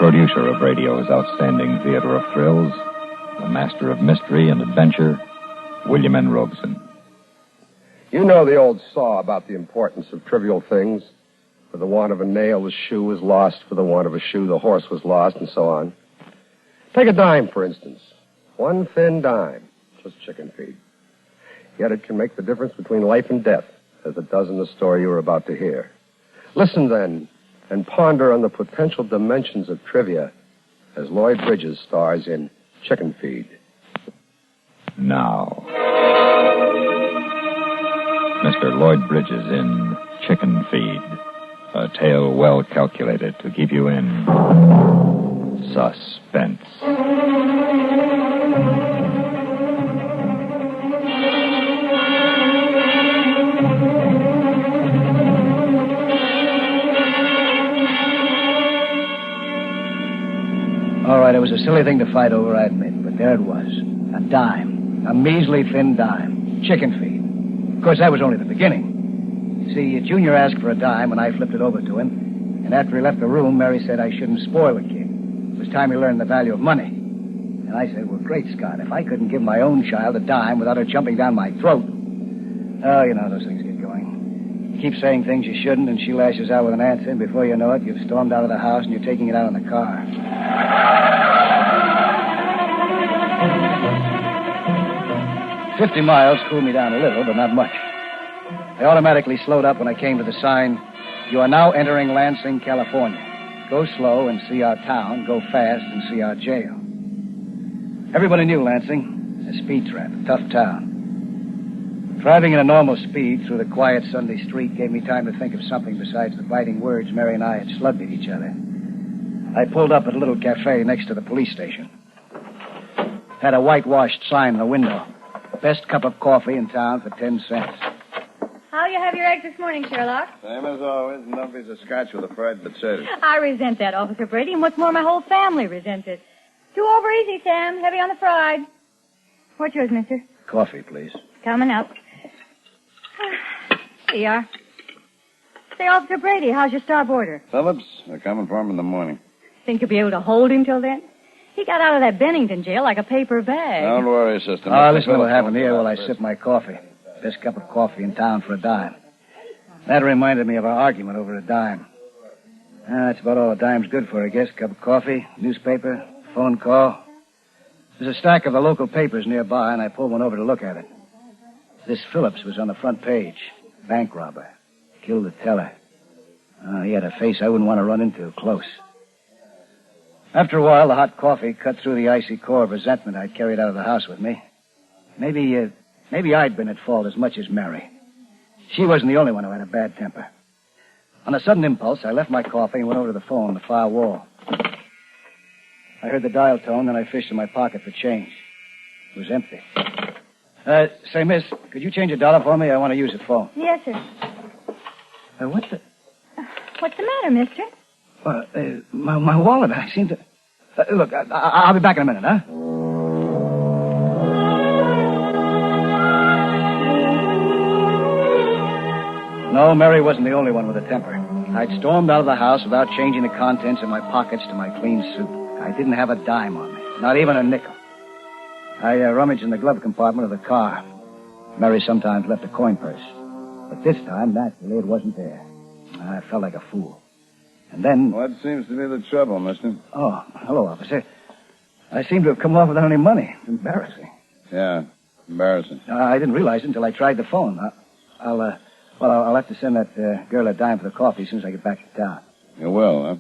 producer of radio's outstanding theater of thrills, the master of mystery and adventure, William N. Robeson. You know the old saw about the importance of trivial things. For the want of a nail, the shoe was lost. For the want of a shoe, the horse was lost, and so on. Take a dime, for instance. One thin dime, just chicken feed. Yet it can make the difference between life and death, as it does in the story you are about to hear. Listen, then, and ponder on the potential dimensions of trivia as Lloyd Bridges stars in Chicken Feed. Now, Mr. Lloyd Bridges in Chicken Feed, a tale well calculated to keep you in suspense. All right, it was a silly thing to fight over, I admit, but there it was. A dime. A measly thin dime. Chicken feed. Of course, that was only the beginning. You see, Junior asked for a dime, and I flipped it over to him. And after he left the room, Mary said I shouldn't spoil a kid. It was time he learned the value of money. And I said, well, great Scott, if I couldn't give my own child a dime without her jumping down my throat. Oh, you know how those things get going. You keep saying things you shouldn't, and she lashes out with an answer, and before you know it, you've stormed out of the house, and you're taking it out in the car. 50 miles cooled me down a little, but not much. I automatically slowed up when I came to the sign, "You are now entering Lansing, California. Go slow and see our town. Go fast and see our jail." Everybody knew Lansing. A speed trap, a tough town. Driving at a normal speed through the quiet Sunday street gave me time to think of something besides the biting words Mary and I had slugged at each other. I pulled up at a little cafe next to the police station. Had a whitewashed sign in the window. Best cup of coffee in town for 10 cents. How'll you have your eggs this morning, Sherlock? Same as always, and no piece of scotch with a fried potato. I resent that, Officer Brady, and what's more, my whole family resents it. 2 over easy, Sam. Heavy on the fried. What's yours, mister? Coffee, please. Coming up. Here you are. Say, Officer Brady, how's your stop order? Phillips, they're coming for him in the morning. Think you'll be able to hold him till then? He got out of that Bennington jail like a paper bag. Don't worry, sister. Listen to what happened here while I sip my coffee. Best cup of coffee in town for a dime. That reminded me of our argument over a dime. That's about all a dime's good for, I guess. Cup of coffee, newspaper, phone call. There's a stack of the local papers nearby, and I pulled one over to look at it. This Phillips was on the front page. Bank robber. Killed the teller. He had a face I wouldn't want to run into close. After a while, the hot coffee cut through the icy core of resentment I'd carried out of the house with me. Maybe I'd been at fault as much as Mary. She wasn't the only one who had a bad temper. On a sudden impulse, I left my coffee and went over to the phone on the far wall. I heard the dial tone, then I fished in my pocket for change. It was empty. Say, miss, could you change $1 for me? I want to use the phone. Yes, sir. What's the matter, mister? My wallet, I seem to... look, I'll be back in a minute, huh? No, Mary wasn't the only one with a temper. I'd stormed out of the house without changing the contents of my pockets to my clean suit. I didn't have a dime on me, not even a nickel. I rummaged in the glove compartment of the car. Mary sometimes left a coin purse. But this time, naturally, it wasn't there. I felt like a fool. And then... What seems to be the trouble, mister? Oh, hello, officer. I seem to have come off without any money. It's embarrassing. Yeah, embarrassing. I didn't realize it until I tried the phone. I'll have to send that girl a dime for the coffee as soon as I get back to town. You will, huh?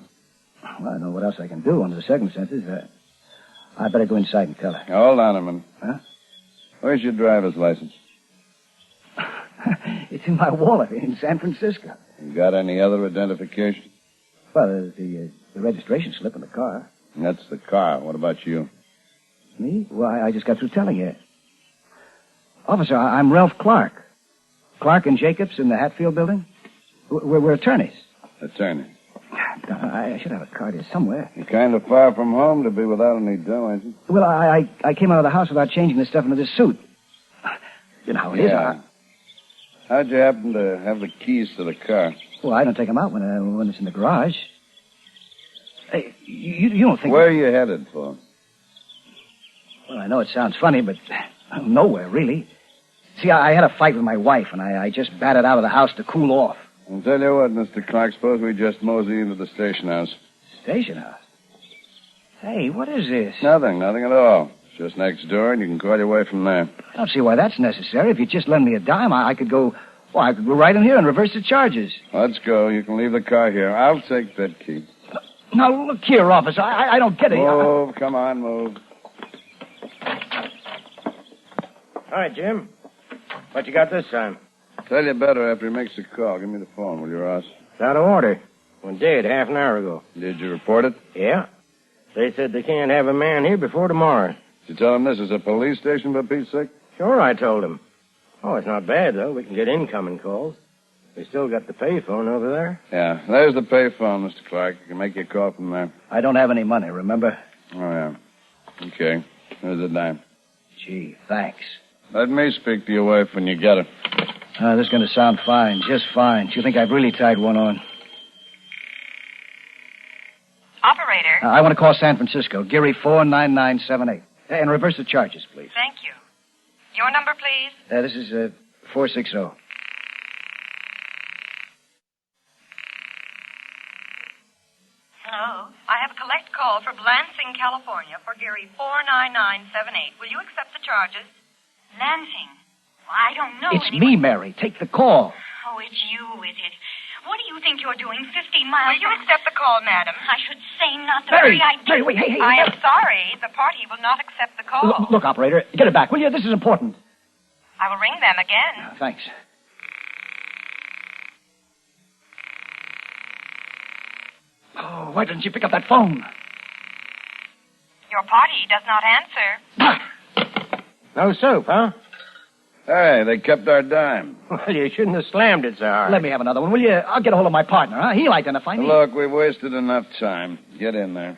Well, I don't know what else I can do under the circumstances. I better go inside and tell her. Now, hold on a minute. Huh? Where's your driver's license? It's in my wallet in San Francisco. You got any other identification? Well, there's the registration slip in the car. That's the car. What about you? Me? Well, I just got through telling you. Officer, I'm Ralph Clark. Clark and Jacobs in the Hatfield building. We're attorneys. Attorney. I should have a card here somewhere. You're kind of far from home to be without any dough, ain't you? Well, I came out of the house without changing the stuff into this suit. You know how it is. How'd you happen to have the keys to the car? Well, I don't take them out when it's in the garage. Hey, You don't think... Where are you headed for? Well, I know it sounds funny, but nowhere, really. See, I had a fight with my wife, and I just batted out of the house to cool off. I'll tell you what, Mr. Clark, suppose we just mosey into the station house. Station house? Hey, what is this? Nothing at all. It's just next door, and you can call your way from there. I don't see why that's necessary. If you just lend me a dime, I could go... Well, I could go right in here and reverse the charges. Let's go. You can leave the car here. I'll take that key. Now, look here, officer. I don't get it. Move. Come on, move. Hi, Jim. What you got this time? Tell you better after he makes the call. Give me the phone, will you, Ross? It's out of order. Went dead half an hour ago. Did you report it? Yeah. They said they can't have a man here before tomorrow. Did you tell him this is a police station, for Pete's sake? Sure, I told him. Oh, it's not bad, though. We can get incoming calls. We still got the payphone over there. Yeah, there's the payphone, Mr. Clark. You can make your call from there. I don't have any money, remember? Oh, yeah. Okay. Here's a dime. Gee, thanks. Let me speak to your wife when you get her. This is going to sound fine, just fine. Do you think I've really tied one on? Operator. I want to call San Francisco. Geary 49978. And reverse the charges, please. Thank you. Your number, please. This is 460. Hello. I have a collect call for Lansing, California for Geary 49978. Will you accept the charges? Lansing? Well, I don't know It's me, Mary. Take the call. Oh, it's you, is it? What do you think you're doing 50 miles? Will you accept the call, madam? I should say not the Mary! very idea. Mary, wait, hey. I am sorry. The party will not accept the call. Look, operator, get it back, will you? This is important. I will ring them again. Thanks. Oh, why didn't you pick up that phone? Your party does not answer. No soup, huh? Hey, they kept our dime. Well, you shouldn't have slammed it so hard. Let me have another one, will you? I'll get a hold of my partner, huh? He'll identify me. Look, we've wasted enough time. Get in there.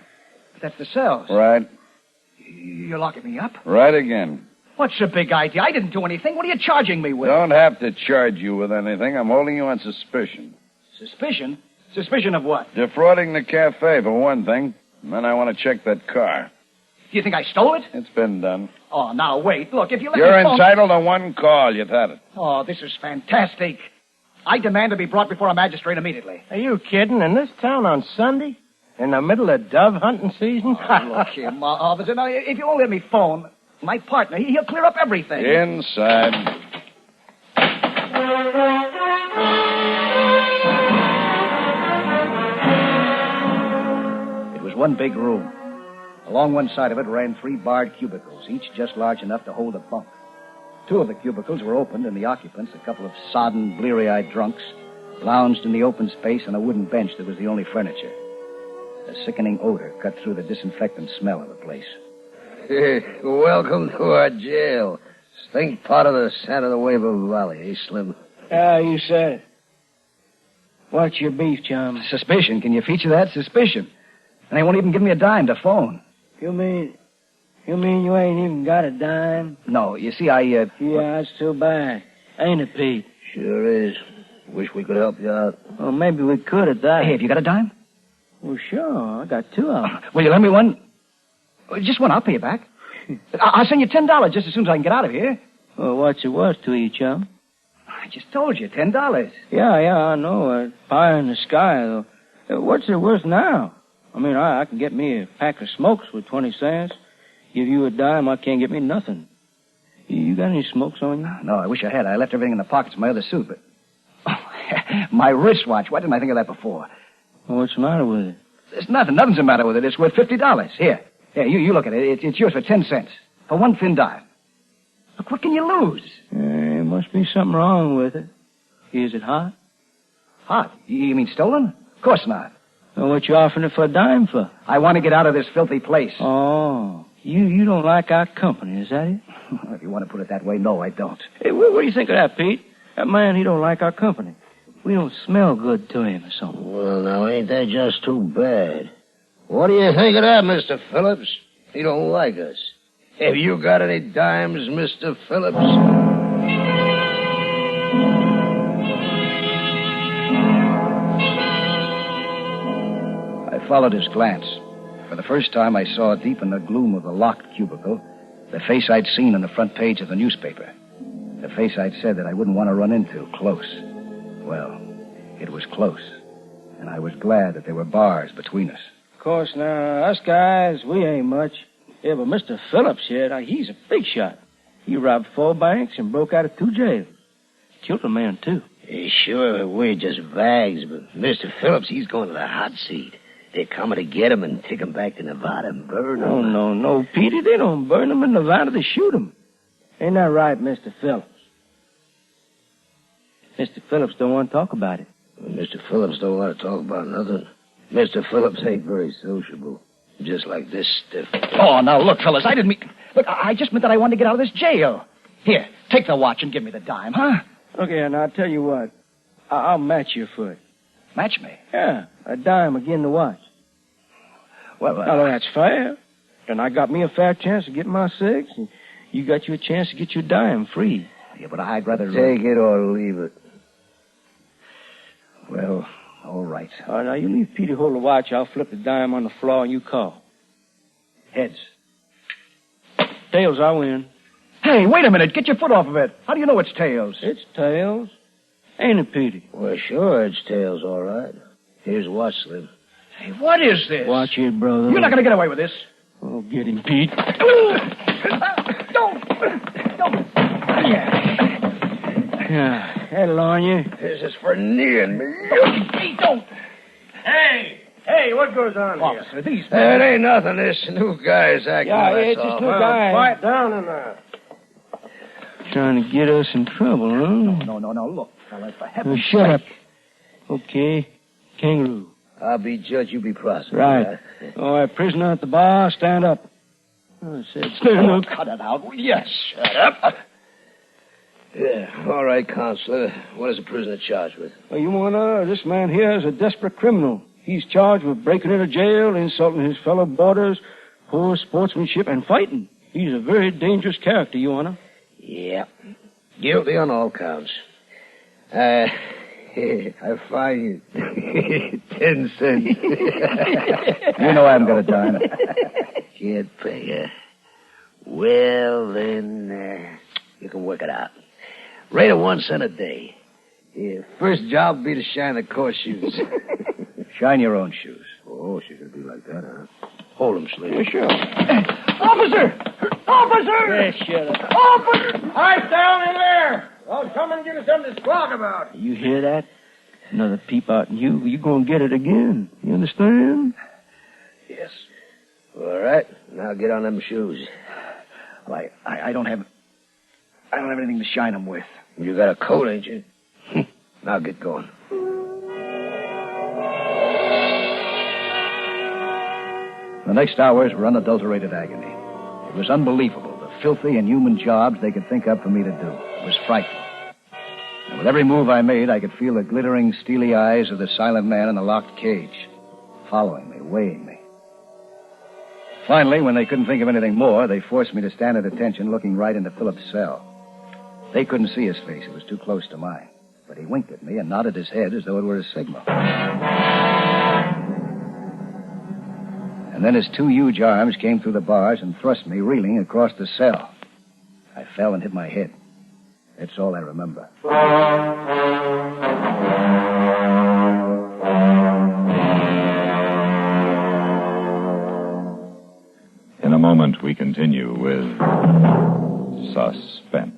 That's the cells. Right. You're locking me up? Right again. What's the big idea? I didn't do anything. What are you charging me with? Don't have to charge you with anything. I'm holding you on suspicion. Suspicion? Suspicion of what? Defrauding the cafe, for one thing. And then I want to check that car. Do you think I stole it? It's been done. Oh, now, wait. Look, if you let You're me phone... entitled to one call. You've had it. Oh, this is fantastic. I demand to be brought before a magistrate immediately. Are you kidding? In this town on Sunday? In the middle of dove hunting season? Oh, look here, officer. Now, if you won't let me phone, my partner, he'll clear up everything. Inside. It was one big room. Along one side of it ran 3 barred cubicles, each just large enough to hold a bunk. 2 of the cubicles were opened, and the occupants, a couple of sodden, bleary-eyed drunks, lounged in the open space on a wooden bench that was the only furniture. A sickening odor cut through the disinfectant smell of the place. Welcome to our jail. Stink pot of the Santa Nueva Valley, eh, Slim? You said it. What's your beef, chum? Suspicion. Can you feature that? Suspicion. And they won't even give me a dime to phone. You mean you ain't even got a dime? No, you see, I, Yeah, that's too bad. Ain't it, Pete? Sure is. Wish we could help you out. Well, maybe we could at that. Hey, have you got a dime? Well, sure. I got 2 of them. Will you lend me one? Just one. I'll pay you back. I'll send you $10 just as soon as I can get out of here. Well, what's it worth to you, chum? I just told you, $10. Yeah, I know. Pie in the sky, though. What's it worth now? I mean, I can get me a pack of smokes with 20 cents. Give you a dime, I can't get me nothing. You got any smokes on you? No, I wish I had. I left everything in the pockets of my other suit, but... Oh, my wristwatch. Why didn't I think of that before? Well, what's the matter with it? There's nothing. Nothing's the matter with it. It's worth $50. Here, you look at it. It's yours for 10 cents. For one thin dime. Look, what can you lose? There must be something wrong with it. Is it hot? Hot? You mean stolen? Of course not. Well, what you offering it for a dime for? I want to get out of this filthy place. Oh, you don't like our company, is that it? If you want to put it that way, no, I don't. Hey, what do you think of that, Pete? That man, he don't like our company. We don't smell good to him or something. Well, now, ain't that just too bad? What do you think of that, Mr. Phillips? He don't like us. Have you got any dimes, Mr. Phillips? I followed his glance. For the first time, I saw deep in the gloom of the locked cubicle the face I'd seen on the front page of the newspaper. The face I'd said that I wouldn't want to run into, close. Well, it was close. And I was glad that there were bars between us. Of course, now, us guys, we ain't much. Yeah, but Mr. Phillips here, he's a big shot. He robbed 4 banks and broke out of 2 jails. Killed a man, too. Sure, we're just vags, but Mr. Phillips, he's going to the hot seat. They're coming to get him and take him back to Nevada and burn him. Oh, no, Petey. They don't burn him in Nevada. They shoot him. Ain't that right, Mr. Phillips? Mr. Phillips don't want to talk about it. Well, Mr. Phillips don't want to talk about nothing. Mr. Phillips ain't very sociable. Just like this stiff. Oh, now, look, fellas, I didn't mean... Look, I just meant that I wanted to get out of this jail. Here, take the watch and give me the dime, huh? Okay, now, I'll tell you what. I'll match your foot. Match me? Yeah, a dime again the watch. Well, now, that's fair. Then I got me a fair chance to get my 6, and you got you a chance to get your dime free. Yeah, but I'd rather... Take it or leave it. Well, all right. All right, now, you leave Petey hold the watch. I'll flip the dime on the floor, and you call. Heads. Tails, I win. Hey, wait a minute. Get your foot off of it. How do you know it's tails? It's tails. Ain't it, Petey? Well, sure, it's tails, all right. Here's the watch, Slim. Hey, what is this? Watch it, brother. You're not going to get away with this. Oh, get him, Pete. Don't. Yeah, that'll on you. This is for kneeing me. Hey, don't. Hey, what goes on here? Officer, these... It ain't nothing. This new guy's acting. Yeah, that's it's all. just new guy. Quiet down in there. Trying to get us in trouble, huh? No. Look, fellas, for Oh, heaven's shut sake. up. Okay. Kangaroo. I'll be judge, you be prosecutor. Right. All right, prisoner at the bar, stand up. I said stand up. Cut it out. Yes. Shut up. Yeah, all right, Counselor. What is the prisoner charged with? Well, you wanna, this man here is a desperate criminal. He's charged with breaking into jail, insulting his fellow boarders, poor sportsmanship, and fighting. He's a very dangerous character, you wanna. Yeah. Guilty on all counts. I fine you 10 cents. You know I haven't got a dime. Can't pay ya. Well, then, you can work it out. Rate of 1 cent a day. Yeah, first job will be to shine the court shoes. Shine your own shoes. Oh, she's gonna be like that, huh? Hold him, Slim. Yeah, sure. Officer! Officer! Yeah, shut up. Officer! Pipe down in there. Well, come and give us something to squawk about. You hear that? Another peep out and you're gonna get it again. You understand? Yes. All right. Now get on them shoes. Well, I don't have anything to shine them with. You got a coat, ain't you? Now get going. The next hours were unadulterated agony. It was unbelievable, the filthy, inhuman jobs they could think up for me to do. It was frightful. And with every move I made, I could feel the glittering, steely eyes of the silent man in the locked cage, following me, weighing me. Finally, when they couldn't think of anything more, they forced me to stand at attention, looking right into Philip's cell. They couldn't see his face. It was too close to mine. But he winked at me and nodded his head as though it were a signal. And then his 2 huge arms came through the bars and thrust me, reeling, across the cell. I fell and hit my head. That's all I remember. In a moment, we continue with Suspense.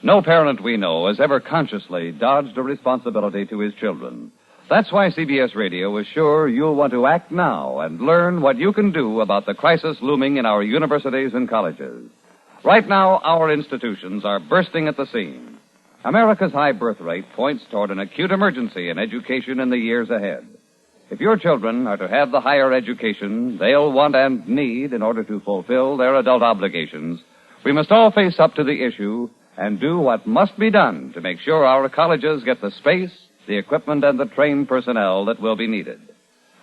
No parent we know has ever consciously dodged a responsibility to his children. That's why CBS Radio is sure you'll want to act now and learn what you can do about the crisis looming in our universities and colleges. Right now, our institutions are bursting at the seams. America's high birth rate points toward an acute emergency in education in the years ahead. If your children are to have the higher education they'll want and need in order to fulfill their adult obligations, we must all face up to the issue and do what must be done to make sure our colleges get the space, the equipment, and the trained personnel that will be needed.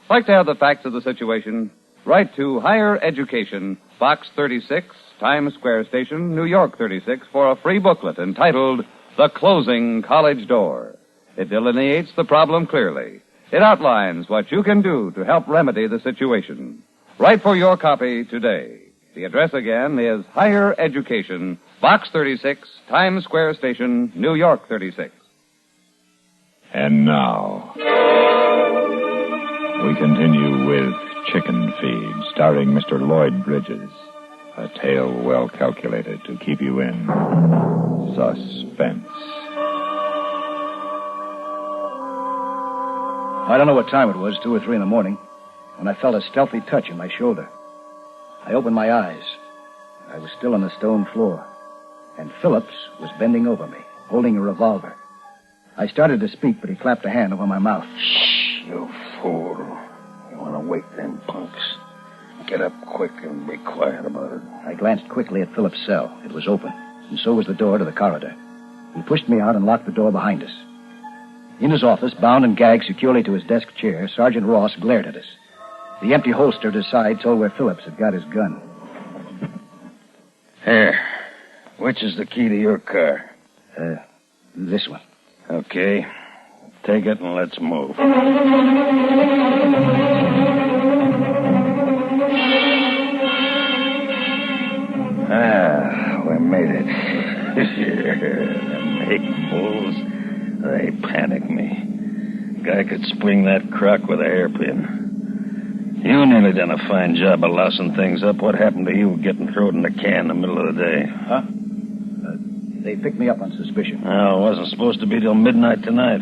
Like to have the facts of the situation? Write to Higher Education, Box 36, Times Square Station, New York 36, for a free booklet entitled The Closing College Door. It delineates the problem clearly. It outlines what you can do to help remedy the situation. Write for your copy today. The address again is Higher Education, Box 36, Times Square Station, New York 36. And now, we continue with Chicken Feed, starring Mr. Lloyd Bridges. A tale well calculated to keep you in suspense. I don't know what time it was, 2 or 3 in the morning, when I felt a stealthy touch on my shoulder. I opened my eyes. I was still on the stone floor, and Phillips was bending over me, holding a revolver. I started to speak, but he clapped a hand over my mouth. Shh, you fool. You want to wake them punks. Get up quick and be quiet about it. I glanced quickly at Phillips' cell. It was open, and so was the door to the corridor. He pushed me out and locked the door behind us. In his office, bound and gagged securely to his desk chair, Sergeant Ross glared at us. The empty holster at his side told where Phillips had got his gun. Here. Which is the key to your car? This one. Okay. Take it and let's move. We made it. Them hick bulls, they panicked me. Guy could spring that crock with a hairpin. You nearly done a fine job of lousing things up. What happened to you getting thrown in the can in the middle of the day? Huh? They picked me up on suspicion. No, it wasn't supposed to be till midnight tonight.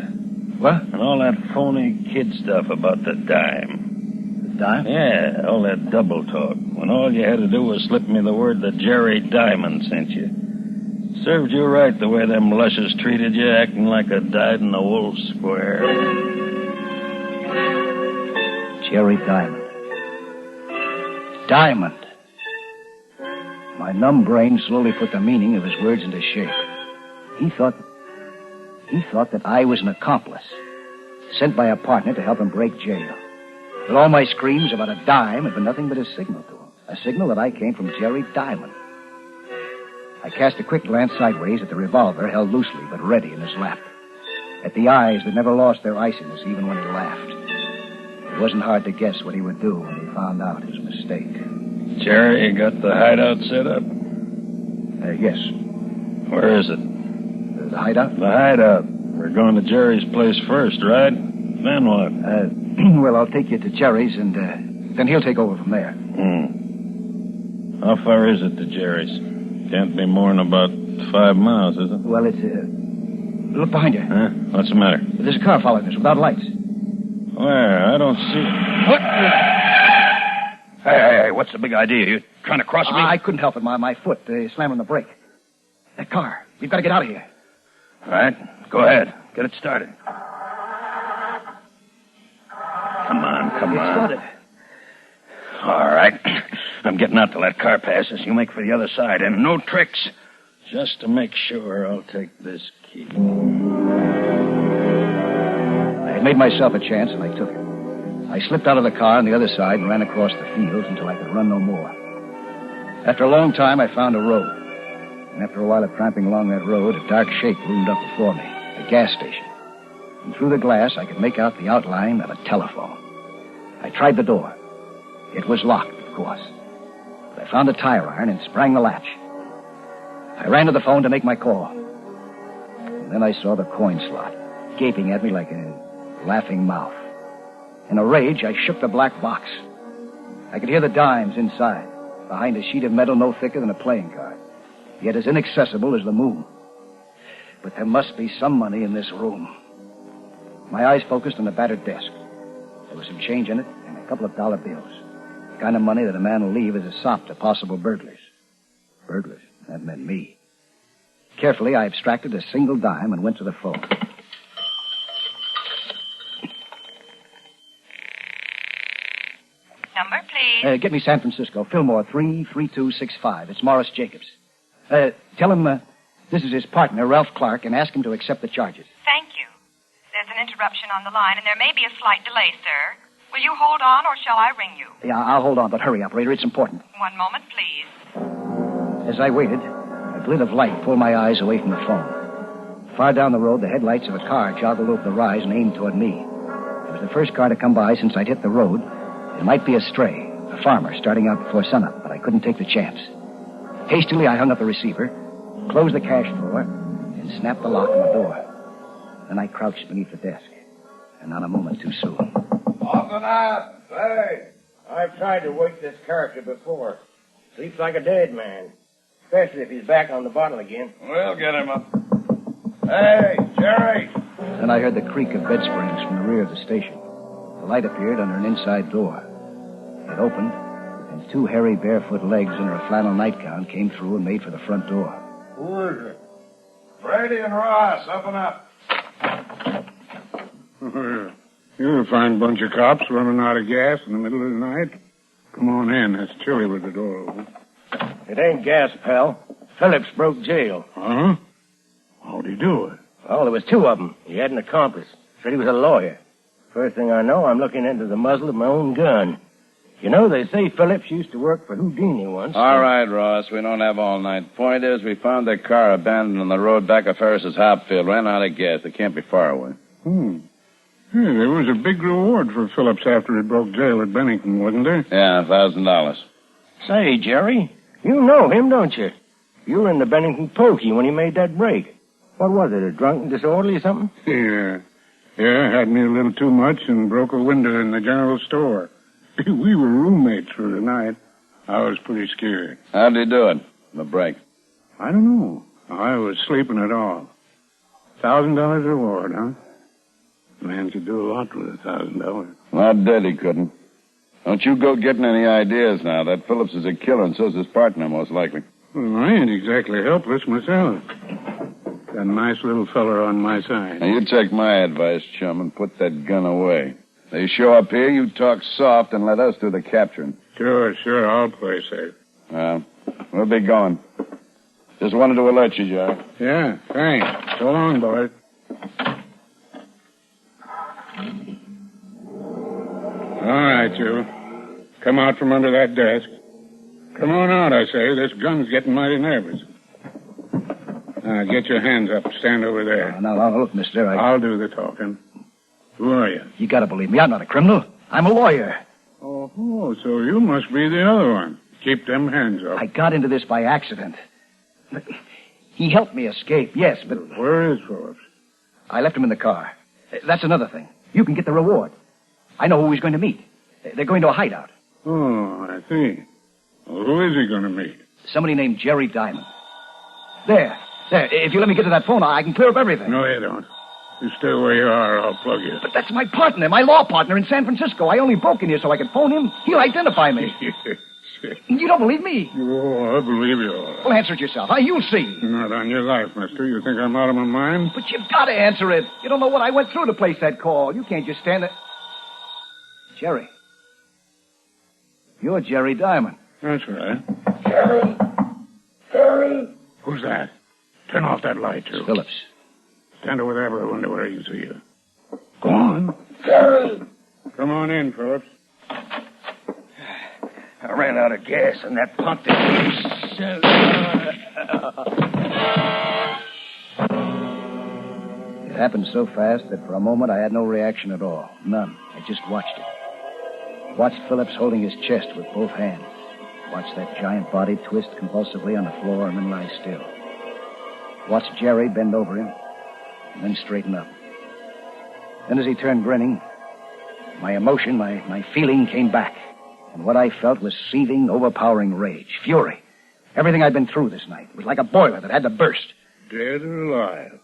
What? And all that phony kid stuff about the dime. The dime? Yeah, all that double talk. When all you had to do was slip me the word that Jerry Diamond sent you. Served you right the way them lushes treated you, acting like a dyed-in-the-wool square. Jerry Diamond. Diamond. My numb brain slowly put the meaning of his words into shape. He thought that I was an accomplice, sent by a partner to help him break jail. That all my screams about a dime had been nothing but a signal to him. A signal that I came from Jerry Diamond. I cast a quick glance sideways at the revolver held loosely but ready in his lap. At the eyes that never lost their iciness even when he laughed. It wasn't hard to guess what he would do when he found out his mistake. Jerry got the hideout set up? Yes. Where is it? The hideout? The hideout. We're going to Jerry's place first, right? Then what? Well, I'll take you to Jerry's, and then he'll take over from there. How far is it to Jerry's? Can't be more than about 5 miles, is it? Well, it's... Look behind you. Huh? What's the matter? There's a car following us without lights. Where? I don't see... What? Hey, what's the big idea? You trying to cross me? I couldn't help it. My foot slammed on the brake. That car. We've got to get out of here. All right. Go ahead. Get it started. Come on. Get started. All right. I'm getting out till that car passes. You make for the other side, and no tricks. Just to make sure, I'll take this key. I had made myself a chance, and I took it. I slipped out of the car on the other side and ran across the fields until I could run no more. After a long time, I found a road. And after a while of tramping along that road, a dark shape loomed up before me, a gas station. And through the glass, I could make out the outline of a telephone. I tried the door. It was locked, of course. But I found a tire iron and sprang the latch. I ran to the phone to make my call. And then I saw the coin slot, gaping at me like a laughing mouth. In a rage, I shook the black box. I could hear the dimes inside, behind a sheet of metal no thicker than a playing card, yet as inaccessible as the moon. But there must be some money in this room. My eyes focused on the battered desk. There was some change in it and a couple of dollar bills. The kind of money that a man will leave as a sop to possible burglars. Burglars? That meant me. Carefully, I abstracted a single dime and went to the phone. Number, please. Get me San Francisco. Fillmore 33265. It's Morris Jacobs. Tell him this is his partner, Ralph Clark, and ask him to accept the charges. Thank you. There's an interruption on the line, and there may be a slight delay, sir. Will you hold on, or shall I ring you? Yeah, I'll hold on, but hurry, operator. It's important. One moment, please. As I waited, a glint of light pulled my eyes away from the phone. Far down the road, the headlights of a car joggled over the rise and aimed toward me. It was the first car to come by since I'd hit the road. It might be a stray, a farmer starting out before sunup, but I couldn't take the chance. Hastily, I hung up the receiver, closed the cash drawer, and snapped the lock on the door. Then I crouched beneath the desk, and not a moment too soon. Open up! Hey! I've tried to wake this character before. Sleeps like a dead man. Especially if he's back on the bottle again. We'll get him up. Hey, Jerry! Then I heard the creak of bed springs from the rear of the station. The light appeared under an inside door. It opened, and two hairy barefoot legs under a flannel nightgown came through and made for the front door. Who is it? Brady and Ross, up and up. You're a fine bunch of cops running out of gas in the middle of the night. Come on in. It's chilly with the door open. It ain't gas, pal. Phillips broke jail. Huh? How'd he do it? Well, there was two of them. He had an accomplice. Said he was a lawyer. First thing I know, I'm looking into the muzzle of my own gun. You know, they say Phillips used to work for Houdini once. All right, Ross, we don't have all night. Point is, we found their car abandoned on the road back of Ferris's hop field. Ran out of gas. They can't be far away. Yeah, there was a big reward for Phillips after he broke jail at Bennington, wasn't there? Yeah, $1,000. Say, Jerry, you know him, don't you? You were in the Bennington pokey when he made that break. What was it, a drunken disorderly or something? Yeah. Yeah, had me a little too much and broke a window in the general store. We were roommates for the night. I was pretty scared. How'd he do it, the break? I don't know. I was sleeping at all. $1,000 reward, huh? Man could do a lot with $1,000. Not dead, he couldn't. Don't you go getting any ideas now. That Phillips is a killer, and so's his partner, most likely. Well, I ain't exactly helpless myself. Got a nice little feller on my side. Now, you take my advice, chum, and put that gun away. They show up here, you talk soft, and let us do the capturing. Sure, I'll play safe. We'll be going. Just wanted to alert you, Jerry. Yeah, thanks. So long, boys. All right, you. Come out from under that desk. Come on out, I say. This gun's getting mighty nervous. Now, get your hands up. Stand over there. Now, look, mister, I'll do the talking. Who are you? You gotta believe me. I'm not a criminal. I'm a lawyer. Oh, so you must be the other one. Keep them hands up. I got into this by accident. He helped me escape, yes, but... Where is Phillips? I left him in the car. That's another thing. You can get the reward. I know who he's going to meet. They're going to a hideout. Oh, I see. Well, who is he going to meet? Somebody named Jerry Diamond. There. If you let me get to that phone, I can clear up everything. No, you don't. You stay where you are, I'll plug you. But that's my partner, my law partner in San Francisco. I only broke in here so I could phone him. He'll identify me. You don't believe me? Oh, I believe you. Well, answer it yourself. You'll see. Not on your life, mister. You think I'm out of my mind? But you've got to answer it. You don't know what I went through to place that call. You can't just stand there. Jerry. You're Jerry Diamond. That's right. Jerry! Who's that? Turn off that light, too. It's Phillips. Stand over there, but I wonder where he can see you. Go on. Jerry! Come on in, Phillips. I ran out of gas in that pump. It happened so fast that for a moment I had no reaction at all. None. I just watched it. Watched Phillips holding his chest with both hands. Watched that giant body twist convulsively on the floor and then lie still. Watched Jerry bend over him and then straighten up. Then as he turned grinning, my emotion, my feeling came back. And what I felt was seething, overpowering rage, fury. Everything I'd been through this night. It was like a boiler that had to burst. Dead or alive.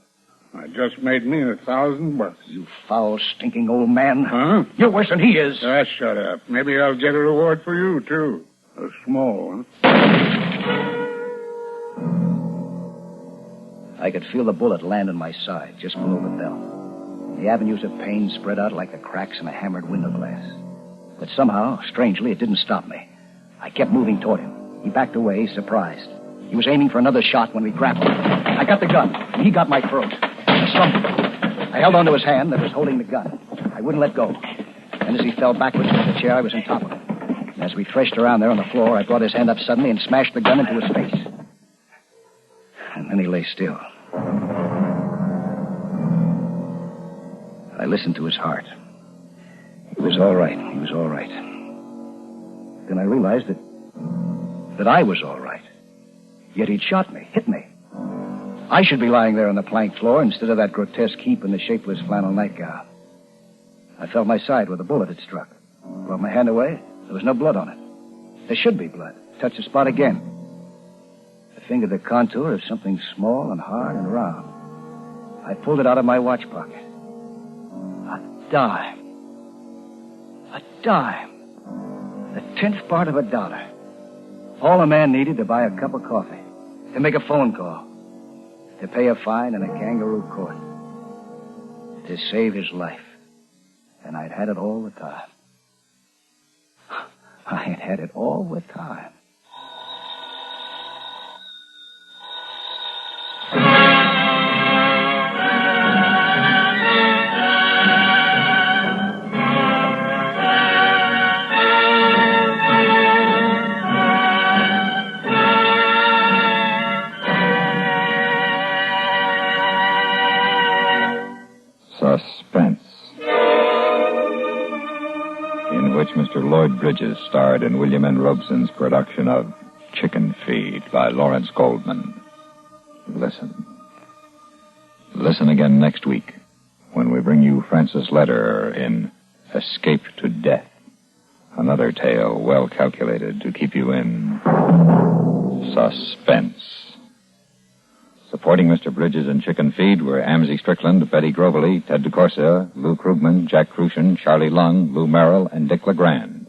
I just made me $1,000. You foul, stinking old man. Huh? You're worse than he is. Shut up. Maybe I'll get a reward for you, too. A small one. I could feel the bullet land on my side, just below the bell. The avenues of pain spread out like the cracks in a hammered window glass. But somehow, strangely, it didn't stop me. I kept moving toward him. He backed away, surprised. He was aiming for another shot when we grappled. I got the gun, and he got my throat. I slumped. I held onto his hand that was holding the gun. I wouldn't let go. And as he fell backwards into the chair, I was on top of him. And as we threshed around there on the floor, I brought his hand up suddenly and smashed the gun into his face. And then he lay still. I listened to his heart. was all right. He was all right. Then I realized that I was all right. Yet he'd shot me, hit me. I should be lying there on the plank floor instead of that grotesque heap in the shapeless flannel nightgown. I felt my side where the bullet had struck. Brought my hand away. There was no blood on it. There should be blood. Touched the spot again. I fingered the contour of something small and hard and round. I pulled it out of my watch pocket. A dime. A dime. The 10th part of $1. All a man needed to buy a cup of coffee, to make a phone call, to pay a fine in a kangaroo court, to save his life. And I'd had it all the time. I had had it all the time. Suspense, in which Mr. Lloyd Bridges starred in William N. Robeson's production of Chicken Feed by Lawrence Goldman. Listen. Listen again next week when we bring you Francis Lederer in Escape to Death, another tale well calculated to keep you in suspense. Supporting Mr. Bridges in Chicken Feed were Amzie Strickland, Betty Groveley, Ted DeCorsia, Lou Krugman, Jack Crucian, Charlie Lung, Lou Merrill, and Dick LeGrand.